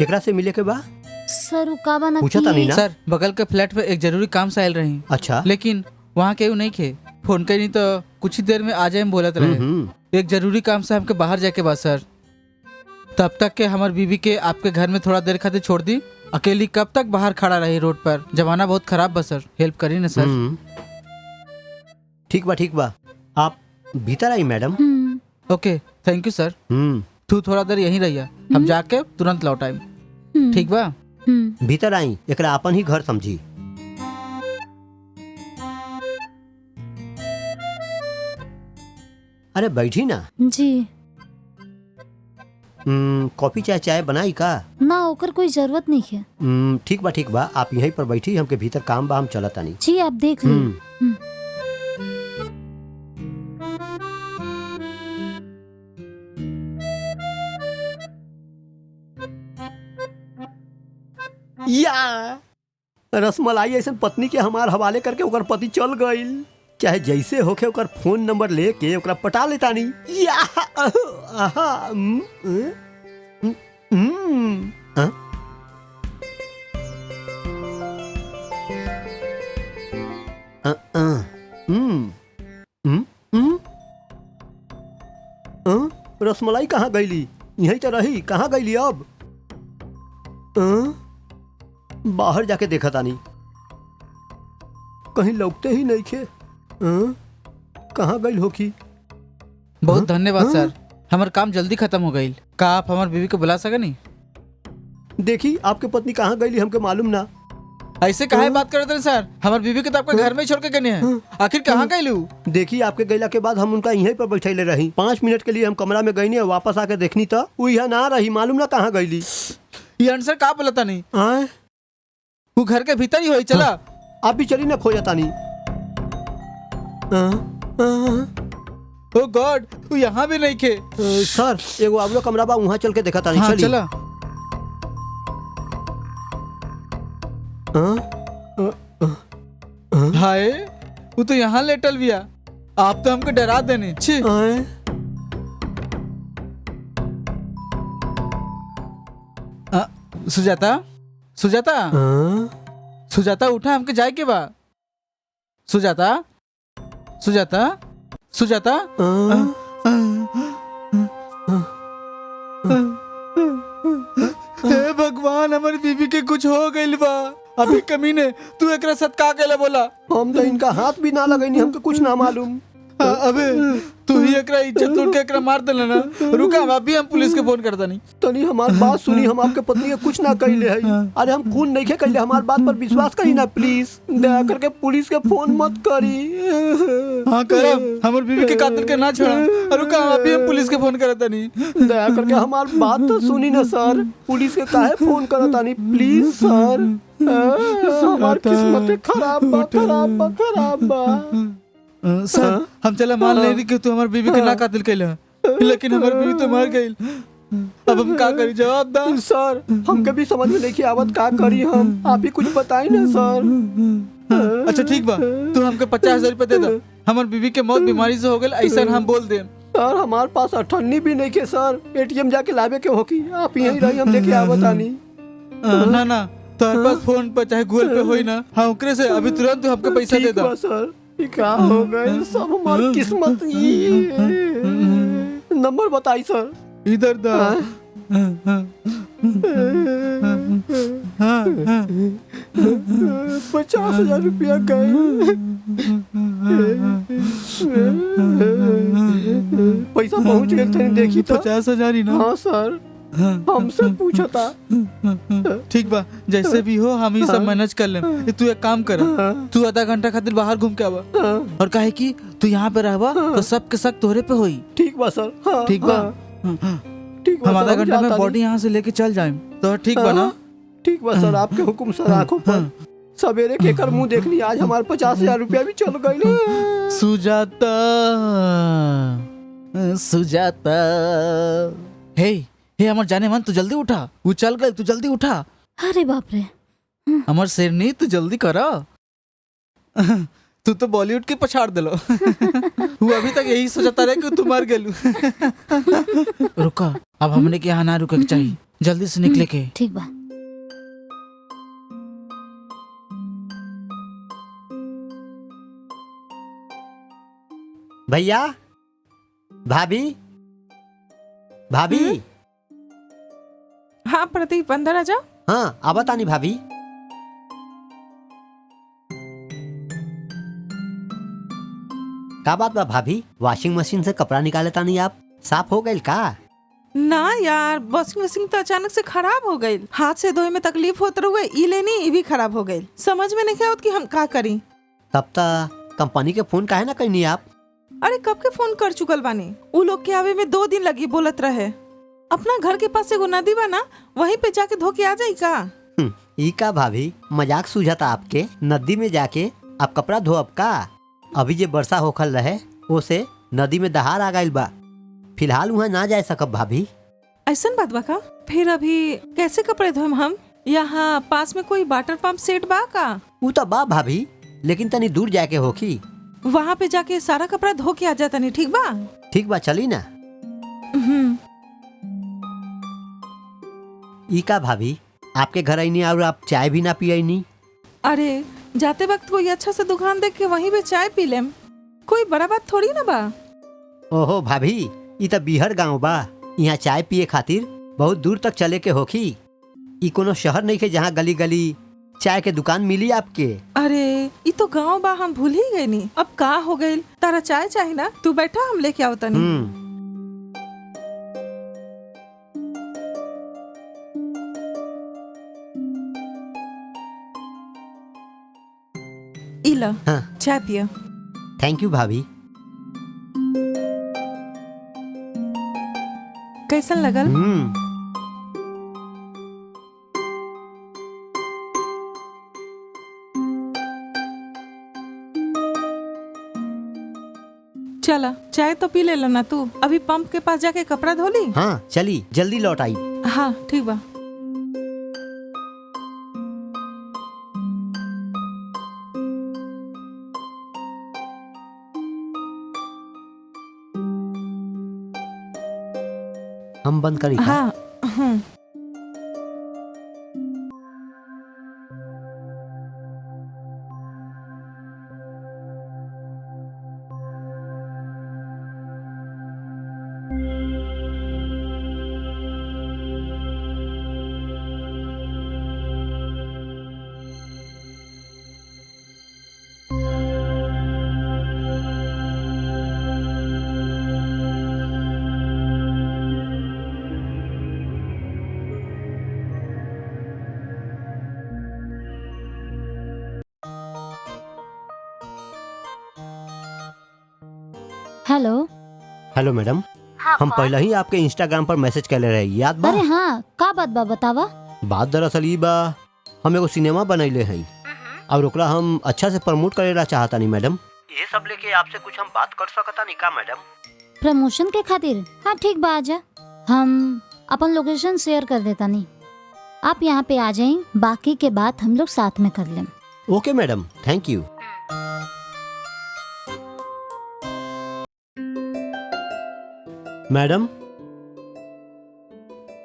केकरा से मिले के बा? सर उकाबा ना पूछा था नहीं ना? सर बगल के फ्लैट पे एक जरूरी काम से आयल रही। अच्छा। लेकिन वहाँ केहू नहीं खे, फोन करी तो कुछ ही देर में आ जाए बोलत रहे। एक जरूरी काम से हमके बाहर जाके बा सर। तब तक के हमार बीवी के आपके घर में थोड़ा देर खातिर छोड़ दी। अकेली कब तक बाहर खड़ा रही रोड पर? जमाना बहुत खराब बा सर, हेल्प करी ना सर। ठीक बा, आप भीतर आई मैडम। ओके थैंक यू सर। तू थोड़ा देर यहीं रहिया, हम जाके तुरंत लौट आए। ठीक बा? भीतर आई, एकरा अपन ही घर समझी। अरे बैठी ना जी। कॉफी चाय बनाई का? ना ओकर कोई जरूरत नहीं है। ठीक बा, आप यहीं पर बैठी, हमके भीतर काम बा, हम चलत आनी। जी आप देख लीजिए। या रसमलाई ऐसे पत्नी के हमार हवाले करके ओकर पति चल गईल। चाहे जैसे होके ओकर फोन नंबर लेके ओकरा पटा लेतानी। या रसमलाई कहाँ गईली? यहीं तो रही, कहाँ गईली अब? बाहर जाके देखा तानी, कहीं लौटते ही नहीं खे। कहाँ गई होगी? बहुत धन्यवाद सर, हमारा काम जल्दी खत्म हो गई। का आप हमारे बीवी को बुला सके नहीं? देखी आपके पत्नी कहाँ गई हमके मालूम ना। ऐसे काहे बात करते हैं सर? हमारे बीवी को तो आपके घर में छोड़ के गए हैं, आखिर कहाँ गई लू? देखी आपके गईला के बाद हम उनका यहीं पर बैठे रही। 5 मिनट के लिए हम कमरा में गई, वापस आके देखनी तो वो यहाँ ना रही, मालूम ना कहाँ गईली। ये आंसर का बोलता नहीं? वो घर के भीतर ही हो। चला आप भी चली ना, खो जाता नहीं। ओ गॉड, वो यहाँ भी नहीं खे। सर एगो आवलो कमरा बा, वहाँ चल के देखा तानी। हाँ, चली चला। हाय, वो तो यहाँ लेटल भी। आप तो हमको डरा देने। छी। सुजाता सुजाता उठा, हमके जाए के बा। सुजाता हे भगवान, हमारी बीबी के कुछ हो गइल बा। अभी कमीने तू एकरा साथ का कहला बोला? हम तो इनका हाथ भी ना लगैनी, हमके कुछ ना मालूम। अबे तू ही एकरा इज्जत तोड़ के एकरा मार देला ना। रुका, अभी हम पुलिस के फोन करता नहीं। तनी हमार बात सुनी, हम आपके पत्नी के कुछ ना कइले है। अरे हम खून नहीं कइले, हमार बात पर विश्वास करी ना प्लीज। दया करके पुलिस के फोन मत करी। हाँ करब, हमार बीवी के कातिल के ना छोड़ा। रुका, अभी हम पुलिस के फोन करता नहीं। दया करके हमार बात तो सुनी ना सर, पुलिस के काहे फोन करता नहीं प्लीज सर। हमार किस्मत खराब बा। सर हम चला मान ले रही कि तू हमारे बीवी के ना कातिल कैला, लेकिन हमारी बीवी तो मर गई। अब हम का करी? जवाब दा सर, हमके भी समझ में नहीं आवत का करी हम। आप ही कुछ बताई ना सर। अच्छा ठीक बा, तू हमके 50,000 रुपए दे दे। हमारी बीवी के मौत बीमारी से हो गई, ऐसा हम बोल दे। सर हमारे पास 98 भी नहीं के सर, ATM जाके लावे के होकी। आप यहीं रही, हम लेके आवत आनी। ना तुम्हारे पास फोन पे चाहे गूगल पे होई ना, हाँ ओकरे से अभी तुरंत तू हमके पैसा दे दे। सर क्या हो गए, सब हमारी किस्मत। नंबर बताई सर। इधर दा। 50,000 रुपया गए। पैसा पहुंच गए थे, देखी तो 50,000 ही ना? हाँ सर, हमसे पूछा था। ठीक बा, जैसे भी हो हम ही सब मैनेज कर लें। तू एक काम कर, तू आधा घंटा खातिर बाहर घूम के आवा, और काहे कि तू यहाँ पे रहबा तो सब के सब तोहरे पे होई। ठीक बा सर। ठीक बा, हम आधा घंटा में बॉडी यहाँ से लेके चल जाए तो ठीक बा ना? ठीक बा सर, आपके हुक्म सर। आंखों पर सवेरे के कर मुंह देखनी, आज हमारे 50,000 रुपया भी चल गए। सुजाता हे हमार जाने मन, तू जल्दी उठा। वो चल गए, तू जल्दी उठा। अरे बाप रे, हमार शेरनी तू जल्दी करा। तू तो बॉलीवुड के पछाड़ दिलो। वो अभी तक यही सोचता रहे कि तू मर गेलू। रुका, अब हमने के यहाँ ना रुके चाहिए। जल्दी से निकले के। ठीक बा। भैया, भाभी, भाभी। हाँ प्रदीप, अंदर आ जाओ। हाँ, आवा तानी भाभी। का बात बा भाभी? वॉशिंग मशीन से कपड़ा निकाले तानी आप? साफ हो गइल का? ना यार, वॉशिंग मशीन तो अचानक से खराब हो गई। हाथ से धोए में तकलीफ होते रहुए, ई लेनी ई भी खराब हो गई। समझ में नहीं आवत कि हम का करी। तब तक कंपनी के फोन काहे ना कहीं आप? अरे कब के फोन कर चुकल बानी। उ लोग के आवे में 2 दिन लगी बोलत रहे। अपना घर के पास एगो नदी बा ना, वहीं पे जाके धो के आ जाई का। ई का भाभी, मजाक सूझता आपके? नदी में जाके आप कपड़ा धोब का? अभी जे वर्षा होखल रहे ओसे नदी में दहाड़ आ गइल बा। फिलहाल वहाँ ना जा सकब भाभी। ऐसन बात बा का? फिर अभी कैसे कपड़े धोएम हम? यहाँ पास में कोई वाटर पंप सेट बा का? ऊ तो बा भाभी, लेकिन तनी दूर जाके होखी। वहाँ पे जाके सारा कपड़ा धो के आ जाता नहीं, ठीक बा? ठीक बा, चली ना। ई का भाभी, आपके घर आईनी और आप चाय भी ना पियनी? अरे जाते वक्त कोई अच्छा सा दुकान देख के वहीं पे चाय पी लेम, कोई बड़ा बात थोड़ी ना बा। ओहो भाभी, ई तो बिहर गांव बा। यहाँ चाय पिए खातिर बहुत दूर तक चले के होखी। ई कोनो शहर नहीं के जहाँ गली गली चाय के दुकान मिली आपके। अरे ये तो गांव बा, हम भूल ही गए नी। अब का हो गई? तारा चाय चाहिए ना? तू बैठा, हम लेके आओ तनी। इला हाँ। चाय पिया। थैंक यू भाभी। कैसन लगल? चला चाय तो पी ले ना तू। अभी पंप के पास जाके कपड़ा धो ली। हाँ चली, जल्दी लौट आई। हाँ ठीक बा। हम बंद करी का? हाँ हेलो। हेलो मैडम, हम पहले ही आपके इंस्टाग्राम पर मैसेज कर ले रहे, याद बा? अरे हाँ, का बात बा बतावा। बात दरअसल ई बा, हम एगो सिनेमा बनैले हैं और ओकरा हम अच्छा से प्रमोट करेला चाहता नहीं मैडम। ये सब लेके आपसे कुछ हम बात कर सकता नहीं का मैडम? प्रमोशन के खातिर? हाँ ठीक बा, आजा। हम अपन लोकेशन शेयर कर देता नहीं, आप यहाँ पे आ जाएं, बाकी के बात हम लोग साथ में कर लें। Okay madam, thank you. Madam,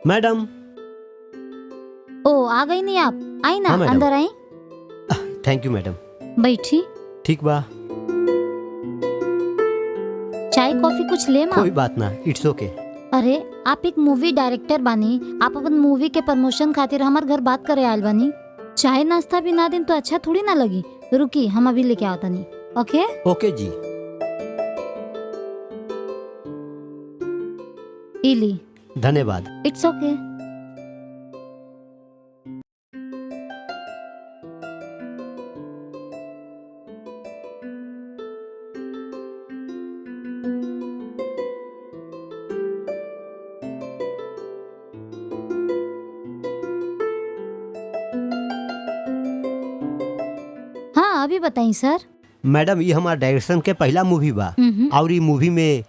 madam. ओ आ गई नहीं आप? आई ना, हाँ, मैडम। अंदर आई। Thank you madam. बैठी। ठीक बा। चाय कॉफी कुछ ले माँ? कोई बात ना, इट्स ओके। अरे आप एक मूवी डायरेक्टर बानी, आप अपन मूवी के प्रमोशन खातिर हमार घर बात करे आयल बानी। चाय नाश्ता भी ना दिन तो अच्छा थोड़ी ना लगी। रुकी, हम अभी लेके आवता नहीं। ओके ओके जी। इली। धन्यवाद। इट्स ओके। हाँ अभी बताई सर। मैडम, ये हमारा डायरेक्शन के पहला मूवी बा और ये मूवी में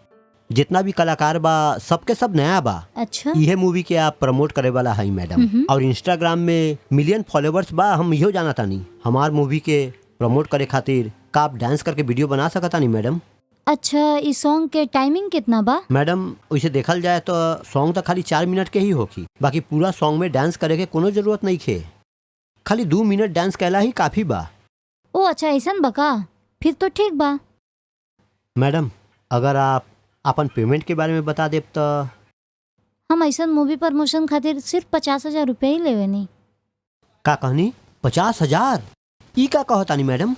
जितना भी कलाकार बा सबके सब नया बा। अच्छा। यह मूवी के आप प्रमोट करे वाला है मैडम। और इंस्टाग्राम में मिलियन फॉलोवर्स बा, हम इहो जाना तानी। हमार मूवी के प्रमोट करे खातिर का आप डांस करके वीडियो बना सकता नहीं मैडम? अच्छा, इस सॉन्ग के टाइमिंग कितना बा? मैडम वैसे देखल जाए तो सॉन्ग तो खाली 4 मिनट के ही होगी, बाकी पूरा सॉन्ग में डांस करे के कोनो जरूरत नहीं खे, खाली 2 मिनट डांस कैला ही काफी बा। ओ अच्छा, ऐसन बका, फिर तो ठीक बा। मैडम अगर आप अपन पेमेंट के बारे में बता देब तो। हम ऐसन मूवी प्रमोशन खातिर सिर्फ 50,000 रुपये ही लेवे नहीं। का कहनी 50,000? ई का कहतानी मैडम?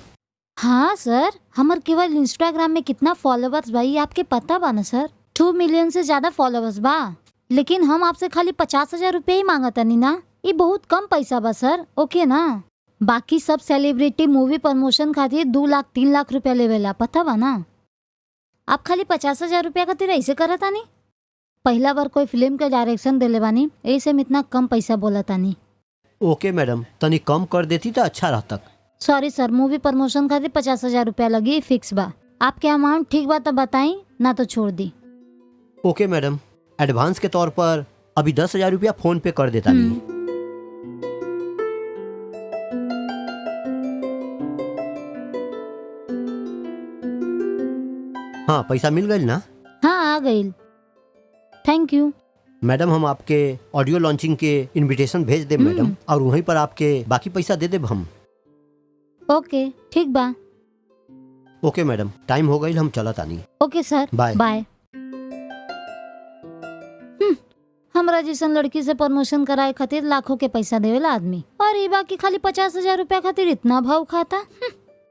हाँ सर, हमार केवल इंस्टाग्राम में कितना फॉलोवर्स बा ये आपके पता बा ना सर? 2 मिलियन से ज्यादा फॉलोवर्स बा, लेकिन हम आपसे खाली 50,000 रुपये ही मांगतानी ना। ये बहुत कम पैसा बा सर, ओके ना? बाकी सब सेलिब्रिटी मूवी प्रमोशन खातिर 2 लाख 3 लाख रुपया लेवेला, पता बा ना? आप खाली 50,000 रुपया खातिर ऐसे करतानी? पहला बार कोई फिल्म के डायरेक्शन देले बानी, ऐसे में इतना कम पैसा बोलतानी। ओके मैडम, तनी कम कर देती तो अच्छा रहता। सॉरी सर, मूवी प्रमोशन खातिर 50,000 रुपया लगी, फिक्स बा। आपके अमाउंट ठीक बा तो बताई, ना तो छोड़ दी। ओके मैडम, एडवांस के तौर पर अभी 10,000 रुपया फोन पे कर देता नहीं। हाँ पैसा मिल गई ना? हाँ आ गई, थैंक यू। मैडम हम आपके ऑडियो लॉन्चिंग के इनविटेशन भेज देब मैडम, और वहीं पर आपके बाकी पैसा दे देब हम। ओके ठीक बा। ओके मैडम, टाइम हो गई, हम चलत आनी। ओके सर, बाय। बाय। हमरा जैसन लड़की से प्रमोशन कराए खातिर लाखों के पैसा देवेला आदमी, और ये बाकी खाली 50,000 रुपया खातिर इतना भाव खाता।